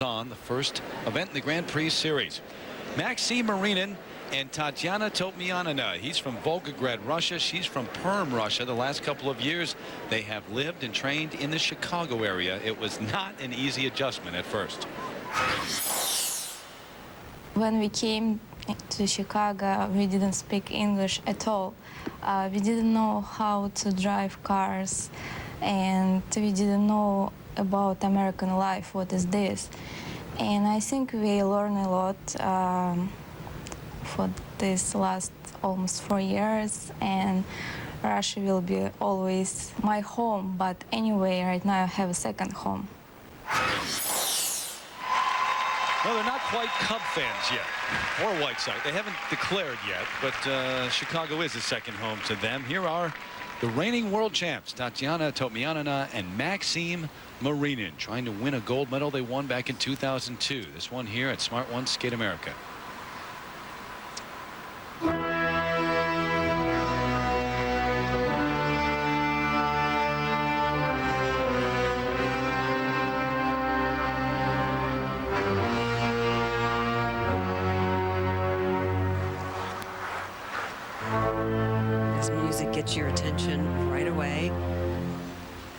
On the first event in the Grand Prix series. MAXIM Marinin and TATIANA Totmianina. He's from Volgograd, Russia. She's from Perm, Russia. The last couple of years, they have lived and trained in the Chicago area. It was not an easy adjustment at first. When we came to Chicago, we didn't speak English at all. We didn't know how to drive cars, and we didn't know about American life, what is this. And I think we learned a lot for this last almost 4 years, and Russia will be always my home, but anyway, right now I have a second home. Well, they're not quite Cub fans yet, or White Sox. They haven't declared yet, but Chicago is a second home to them. Here are the reigning world champs, TATIANA Totmianina and MAXIM Marinin, trying to win a gold medal they won back in 2002. This one here at Smart One Skate America. This music gets your attention right away.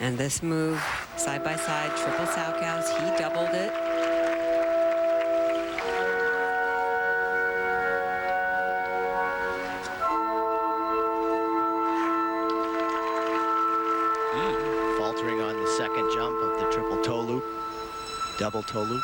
And this move, side by side, triple Salchows, he doubled it. Faltering on the second jump of the triple toe loop, double toe loop.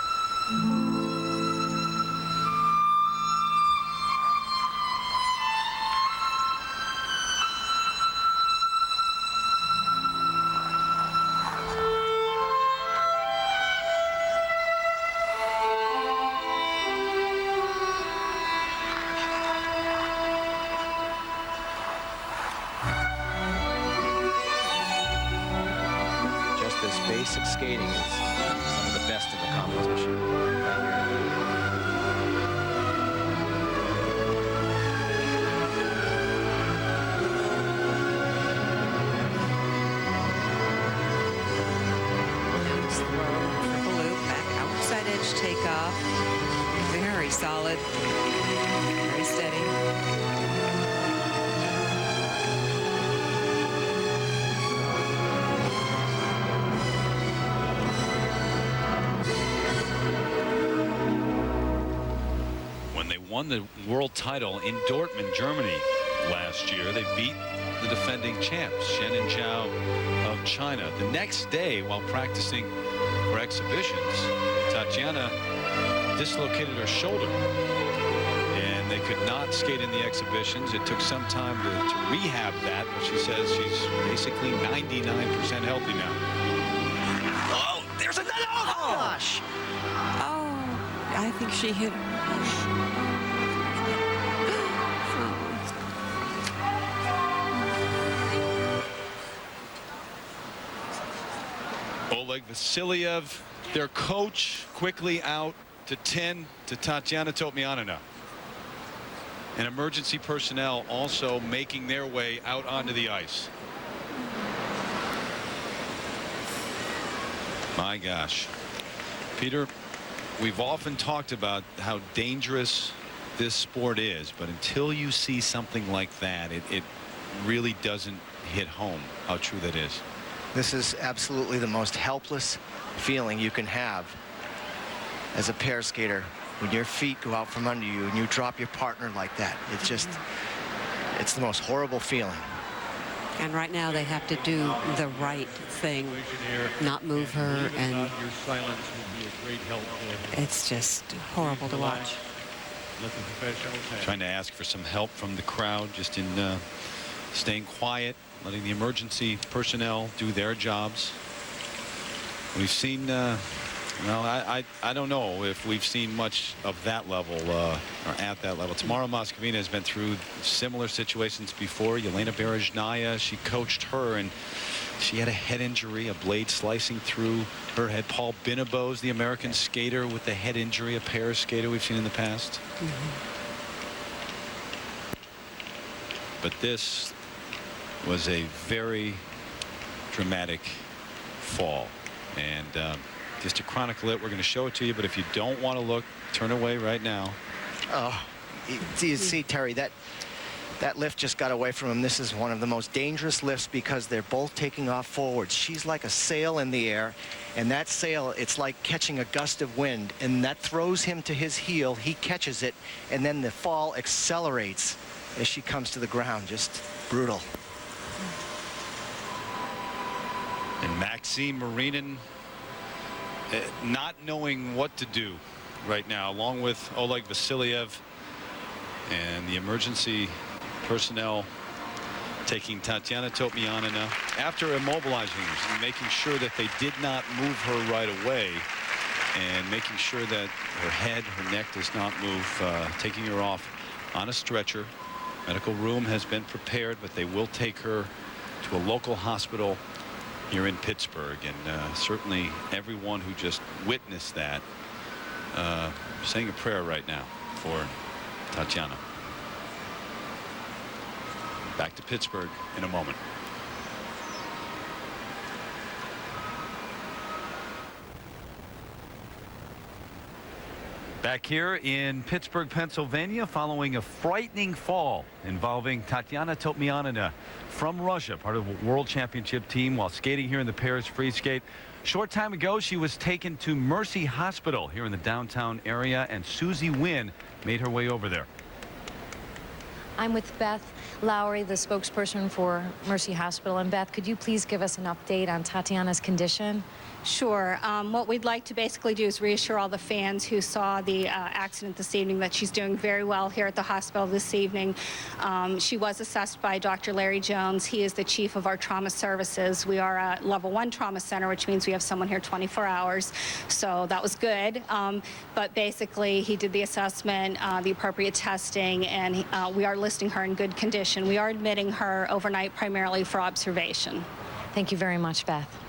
This basic skating is some of the best in the competition. Nice throw, triple loop, back outside edge takeoff. Very solid, very steady. Won the world title in Dortmund, Germany last year. They beat the defending champs, Shen and Zhao of China. The next day, while practicing for exhibitions, TATIANA dislocated her shoulder, and they could not skate in the exhibitions. It took some time to rehab that, but she says she's basically 99% healthy now. Oh, there's another! Oh, gosh! Oh, I think she hit her. Oleg Vasilyev, their coach, quickly out to 10 to TATIANA Totmianina. And emergency personnel also making their way out onto the ice. My gosh. Peter, we've often talked about how dangerous this sport is, but until you see something like that, it really doesn't hit home how true that is. This is absolutely the most helpless feeling you can have as a pair skater. When your feet go out from under you and you drop your partner like that, it's the most horrible feeling. And right now they have to do the right thing, not move her, and it's just horrible to watch. Trying to ask for some help from the crowd, just in staying quiet, letting the emergency personnel do their jobs. We've seen, well, I don't know if we've seen much of that level or at that level. Tamara Moscovina has been through similar situations before. Yelena Berezhnaya, she coached her, and she had a head injury, a blade slicing through her head. Paul Binabose, the American skater with the head injury, a pair skater we've seen in the past. But this was a very dramatic fall, and Just to chronicle it, we're going to show it to you, but if you don't want to look, turn away right now. Oh, you see, Terry, that lift just got away from him. This is one of the most dangerous lifts because they're both taking off forwards. She's like a sail in the air, and that sail, it's like catching a gust of wind, and that throws him to his heel. He catches it, and then the fall accelerates as she comes to the ground. Just brutal. And Maxim Marinin not knowing what to do right now, along with Oleg Vasiliev and the emergency personnel taking Tatiana Totmianina after immobilizing her and making sure that they did not move her right away, and making sure that her head, her neck does not move, taking her off on a stretcher. Medical room has been prepared, but they will take her to a local hospital here in Pittsburgh. And certainly everyone who just witnessed that saying a prayer right now for Tatiana. Back to Pittsburgh in a moment. Back here in Pittsburgh, Pennsylvania, following a frightening fall involving Tatiana Totmianina from Russia, part of a world championship team, while skating here in the pairs free skate. Short time ago, she was taken to Mercy Hospital here in the downtown area, and Susie Wynn made her way over there. I'm with Beth Lowry, the spokesperson for Mercy Hospital. And Beth, could you please give us an update on Tatiana's condition? Sure. What we'd like to basically do is reassure all the fans who saw the accident this evening that she's doing very well here at the hospital this evening. She was assessed by Dr. Larry Jones. He is the chief of our trauma services. We are a level 1 trauma center, which means we have someone here 24 hours. So that was good. But basically, he did the assessment, the appropriate testing, and we are listing her in good condition. We are admitting her overnight primarily for observation. Thank you very much, Beth.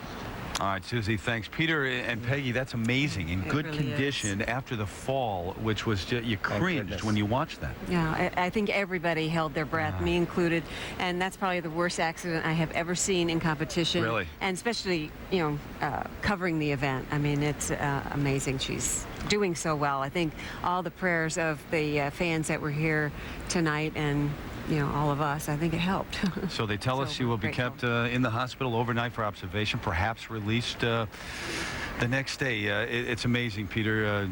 All right, Susie, thanks. Peter and Peggy, that's amazing. In good condition after the fall, which was just, you cringed when you watched that. Yeah, I think everybody held their breath, me included, and that's probably the worst accident I have ever seen in competition. Really? And especially, you know, covering the event. I mean, it's amazing. She's doing so well. I think all the prayers of the fans that were here tonight, and you know, all of us, I think it helped. So they tell us she will be kept in the hospital overnight for observation, perhaps released the next day. It's amazing, Peter.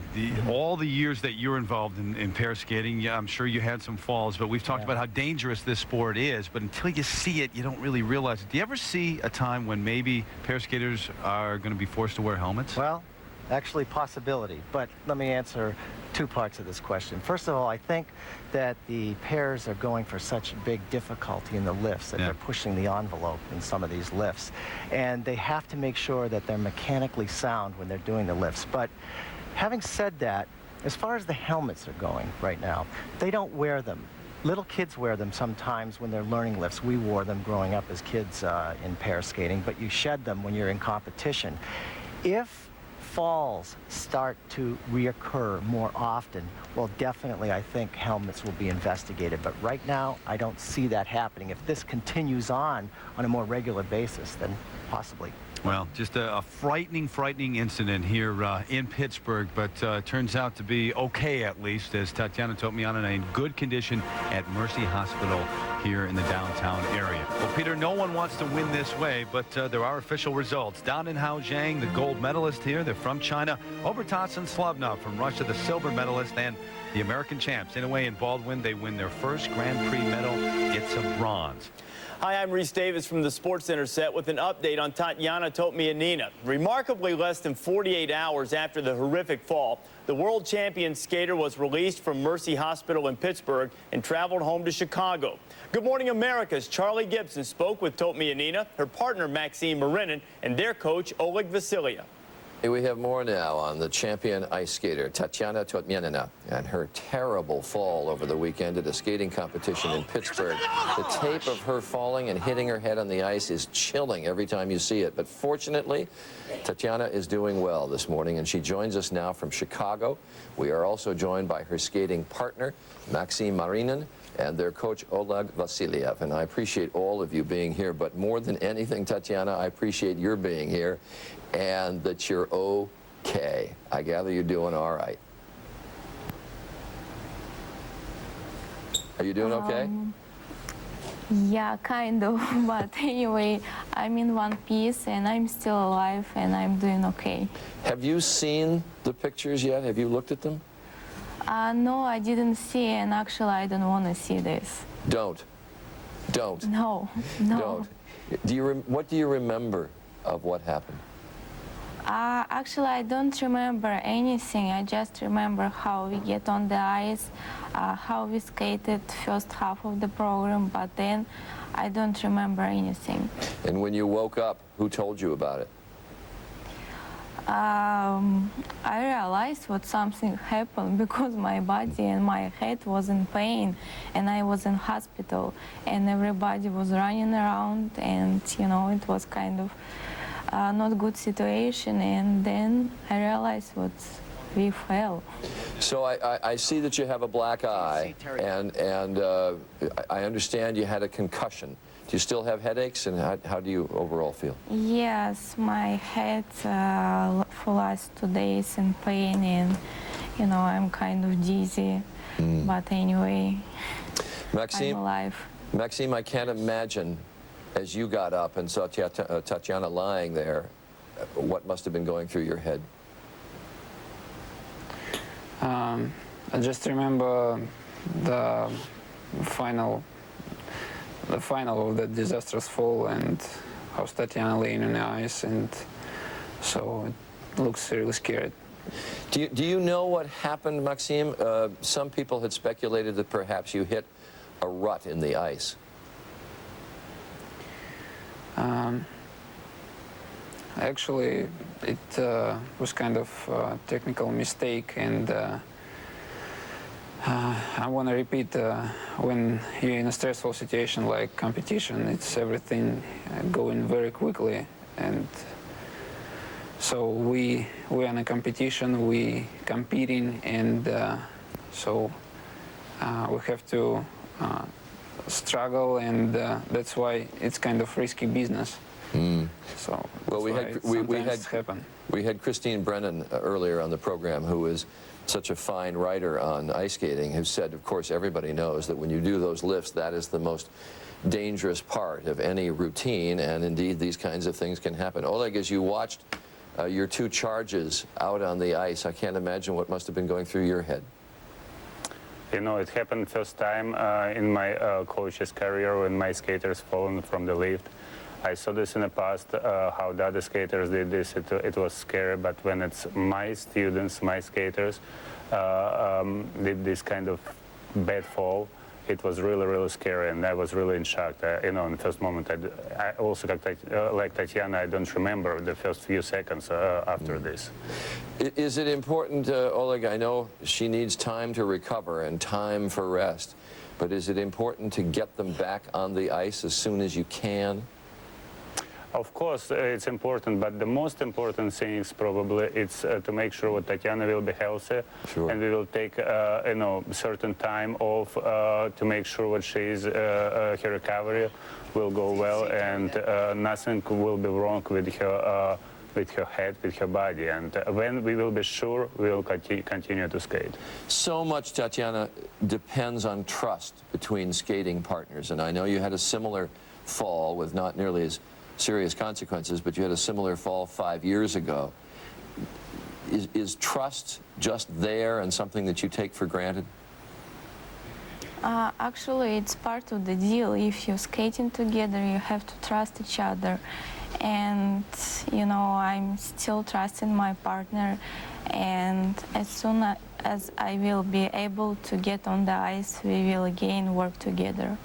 All the years that you're involved in pair skating, I'm sure you had some falls, but we've talked about how dangerous this sport is, but until you see it, you don't really realize it. Do you ever see a time when maybe pair skaters are going to be forced to wear helmets? Well, actually, possibility. But let me answer two parts of this question. First of all, I think that the pairs are going for such big difficulty in the lifts that they're pushing the envelope in some of these lifts. And they have to make sure that they're mechanically sound when they're doing the lifts. But having said that, as far as the helmets are going right now, they don't wear them. Little kids wear them sometimes when they're learning lifts. We wore them growing up as kids in pair skating, but you shed them when you're in competition. If falls start to reoccur more often, well, definitely I think helmets will be investigated. But right now, I don't see that happening. If this continues on a more regular basis, then possibly. Well, just a frightening incident here in Pittsburgh, but turns out to be okay, at least, as Tatiana Totmianina in good condition at Mercy Hospital here in the downtown area. Well, Peter, no one wants to win this way, but there are official results. Down in Haozhang, the gold medalist here, they're from China. Obertas and Slavnov from Russia, the silver medalist, and the American champs. In a way, in Baldwin, they win their first Grand Prix medal. It's a bronze. Hi, I'm Reese Davis from the Sports Center set with an update on Tatiana Totmianina. Remarkably, less than 48 hours after the horrific fall, the world champion skater was released from Mercy Hospital in Pittsburgh and traveled home to Chicago. Good Morning America's Charlie Gibson spoke with Totmianina, her partner Maxim Marinin, and their coach Oleg Vasiliev. We have more now on the champion ice skater, Tatiana Totmianina, and her terrible fall over the weekend at a skating competition in Pittsburgh. The tape of her falling and hitting her head on the ice is chilling every time you see it. But fortunately, Tatiana is doing well this morning, and she joins us now from Chicago. We are also joined by her skating partner, Maxim Marinin, and their coach, Oleg Vasiliev. And I appreciate all of you being here, but more than anything, Tatiana, I appreciate your being here, and that you're Okay, I gather you're doing all right. Are you doing okay? Yeah, kind of. But anyway, I'm in one piece and I'm still alive and I'm doing okay. Have you seen the pictures yet? Have you looked at them? No, I didn't see, and actually I don't want to see this. Don't. No. Don't. What do you remember of what happened? Actually, I don't remember anything. I just remember how we get on the ice, how we skated first half of the program, but then I don't remember anything. And when you woke up, who told you about it? I realized what something happened because my body and my head was in pain and I was in hospital and everybody was running around and, you know, it was kind of not good situation, and then I realized what we fell. So I see that you have a black eye, and I understand you had a concussion. Do you still have headaches, and how do you overall feel? Yes, my head for last 2 days in pain, and you know I'm kind of dizzy. But anyway, Maxim, I'm alive. Maxim, I can't imagine, as you got up and saw Tatiana lying there, what must have been going through your head? I just remember the final of the disastrous fall and how Tatiana laying on the ice, and so it looks really scary. Do you know what happened, Maxim? Some people had speculated that perhaps you hit a rut in the ice. Actually, it was kind of a technical mistake, and I want to repeat, when you're in a stressful situation like competition, it's everything going very quickly, and so we in a competition, we competing, and so we have to struggle, and that's why it's kind of risky business. So well, we had Christine Brennan earlier on the program, who is such a fine writer on ice skating, who said, of course, everybody knows that when you do those lifts, that is the most dangerous part of any routine, and indeed these kinds of things can happen. Oleg, as you watched your two charges out on the ice, I can't imagine what must have been going through your head. You know, it happened first time in my coach's career when my skaters fallen from the lift. I saw this in the past, how the other skaters did this. It was scary, but when it's my students, my skaters, did this kind of bad fall, it was really, really scary, and I was really in shock. You know, in the first moment, I also, like Tatiana, I don't remember the first few seconds after this. Is it important, Oleg, I know she needs time to recover and time for rest, but is it important to get them back on the ice as soon as you can? Of course, it's important, but the most important thing is probably it's to make sure that Tatiana will be healthy, sure. And we will take you know, certain time off to make sure that her recovery will go well, and nothing will be wrong with her head, with her body. And when we will be sure, we will continue to skate. So much, Tatiana, depends on trust between skating partners, and I know you had a similar fall with not nearly as serious consequences, but you had a similar fall 5 years ago. Is trust just there and something that you take for granted? Actually, it's part of the deal. If you're skating together, you have to trust each other. And, you know, I'm still trusting my partner. And as soon as I will be able to get on the ice, we will again work together.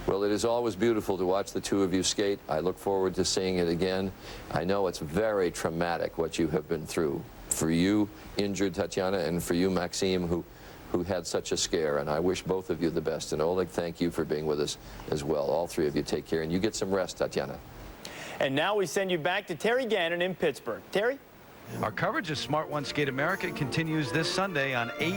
Well, it is always beautiful to watch the two of you skate. I look forward to seeing it again. I know it's very traumatic what you have been through. For you, injured Tatiana, and for you, Maxim, who had such a scare. And I wish both of you the best. And Oleg, thank you for being with us as well. All three of you, take care. And you get some rest, Tatiana. And now we send you back to Terry Gannon in Pittsburgh. Terry? Our coverage of Smart One Skate America continues this Sunday on AB.